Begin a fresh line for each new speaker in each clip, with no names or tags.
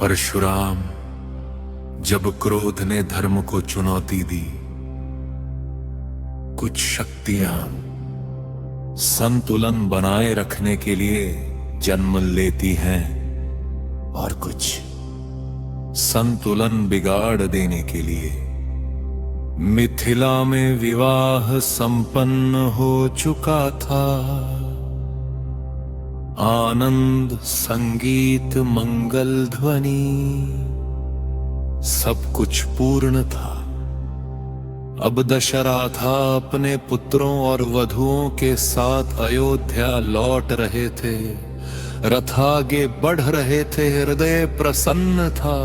परशुराम जब क्रोध ने धर्म को चुनौती दी, कुछ शक्तियां संतुलन बनाए रखने के लिए जन्म लेती हैं और कुछ संतुलन बिगाड़ देने के लिए। मिथिला में विवाह संपन्न हो चुका था, आनंद संगीत मंगल ध्वनि सब कुछ पूर्ण था। अब दशरथा अपने पुत्रों और वधुओं के साथ अयोध्या लौट रहे थे। रथ आगे बढ़ रहे थे, हृदय प्रसन्न था,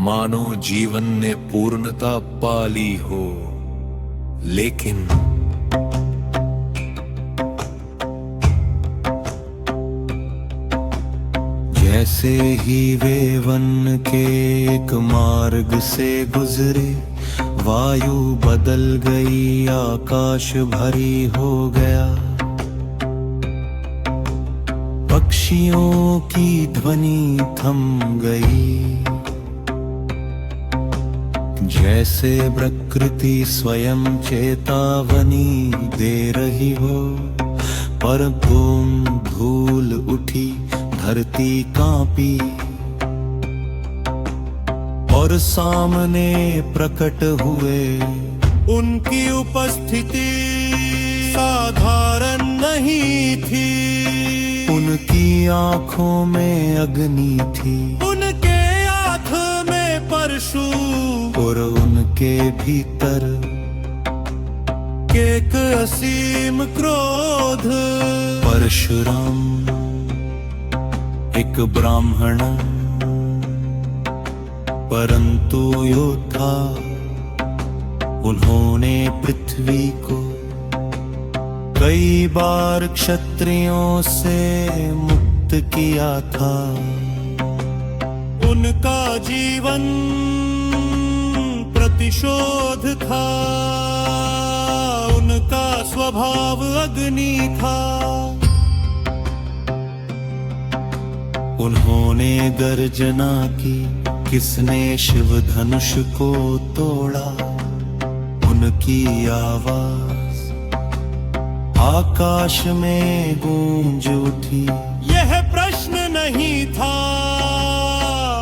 मानो जीवन ने पूर्णता पाली हो। लेकिन जैसे ही वे वन के एक मार्ग से गुजरे, वायु बदल गई, आकाश भरी हो गया। पक्षियों की ध्वनि थम गई, जैसे प्रकृति स्वयं चेतावनी दे रही हो। पर बूंद धूल उठी, धरती कांपी और सामने प्रकट हुए। उनकी उपस्थिति साधारण नहीं थी, उनकी आंखों में अग्नि थी, उनके हाथ में परशु और उनके भीतर एक असीम क्रोध। परशुराम एक ब्राह्मण परंतु योद्धा, उन्होंने पृथ्वी को कई बार क्षत्रियों से मुक्त किया था। उनका जीवन प्रतिशोध था, उनका स्वभाव अग्नि था। उन्होंने गर्जना की, किसने शिव धनुष को तोड़ा। उनकी आवाज आकाश में गूंज उठी। यह प्रश्न नहीं था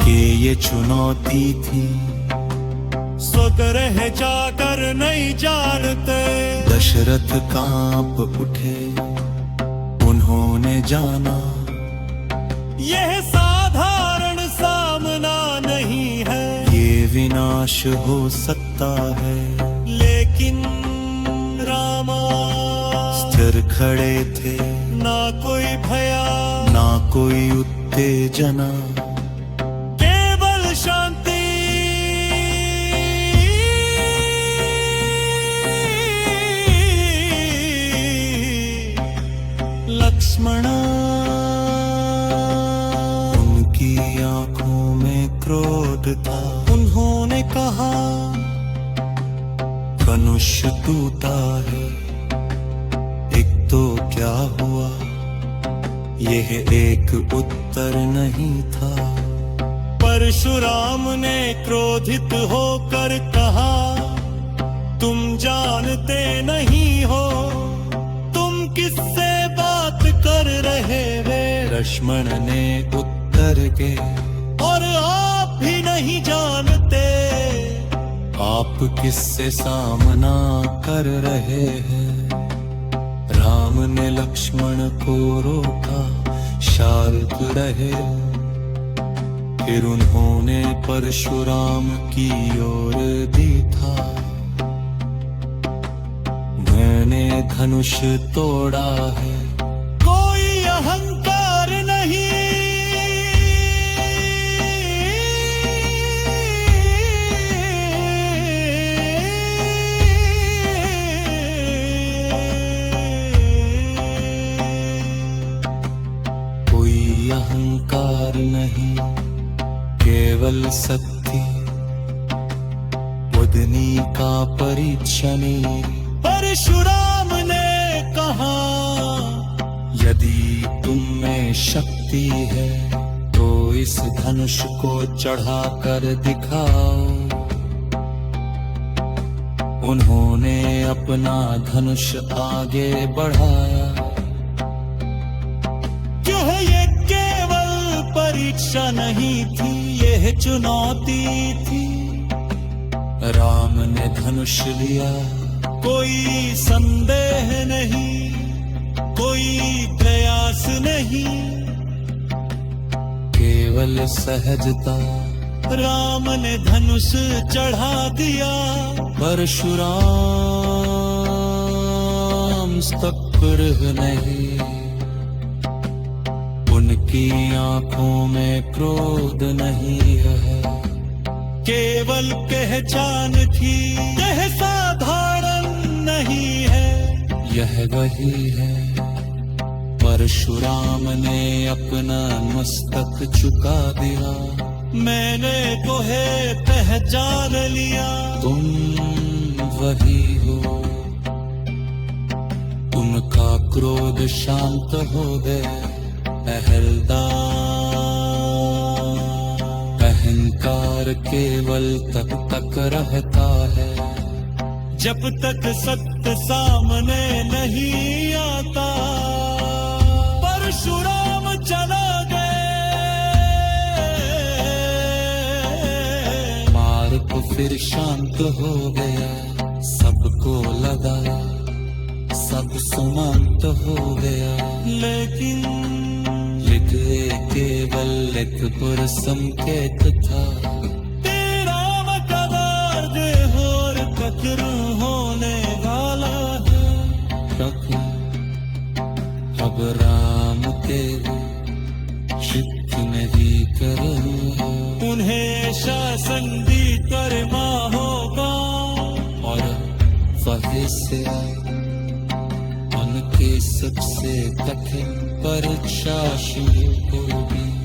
कि ये चुनौती थी, स्वग्रह जाकर नहीं जानते। दशरथ कांप उठे, उन्होंने जाना यह साधारण सामना नहीं है, ये विनाश हो सकता है। लेकिन रामा स्थिर खड़े थे, ना कोई भया ना कोई उत्तेजना, केवल शांति। लक्ष्मण क्रोध था, उन्होंने कहा धनुष टूटा है, एक तो क्या हुआ, यह एक उत्तर नहीं था। परशुराम ने क्रोधित होकर कहा, तुम जानते नहीं हो तुम किससे बात कर रहे वे। लक्ष्मण ने उत्तर के, और आप भी नहीं जानते आप किससे सामना कर रहे हैं। राम ने लक्ष्मण को रोका, शांत रहे। फिर उन्होंने परशुराम की ओर देखा। मैंने धनुष तोड़ा है, कोई अहंकार नहीं। अहंकार नहीं, केवल शक्ति, बुद्धि का परीक्षण। परशुराम ने कहा, यदि तुम में शक्ति है तो इस धनुष को चढ़ा कर दिखाओ। उन्होंने अपना धनुष आगे बढ़ाया। यह केवल परीक्षा नहीं थी, यह चुनौती थी। राम ने धनुष लिया, कोई संदेह नहीं, कोई प्रयास नहीं, केवल सहजता। राम ने धनुष चढ़ा दिया। परशुराम स्तब्ध नहीं, उनकी आंखों में क्रोध नहीं है, केवल पहचान थी। यह साधारण नहीं है, यह वही है। परशुराम ने अपना मस्तक झुका दिया। मैंने तुम्हें पहचान लिया, तुम वही हो। उनका क्रोध शांत हो गया। पहलदार अहंकार केवल तब तक रहता है जब तक सत्य सामने नहीं आता। परशुराम चला फिर शांत हो गया। सबको लगा सब समाप्त हो गया, लेकिन केवल एक पुरसंकेत था। तेरा मकदार और कत्ल होने वाला है। अब राम के चित्त नहीं करो, उन्हें शासन दी करमा होगा। और वही से उनके सबसे कठिन परीक्षा शुरू होगी।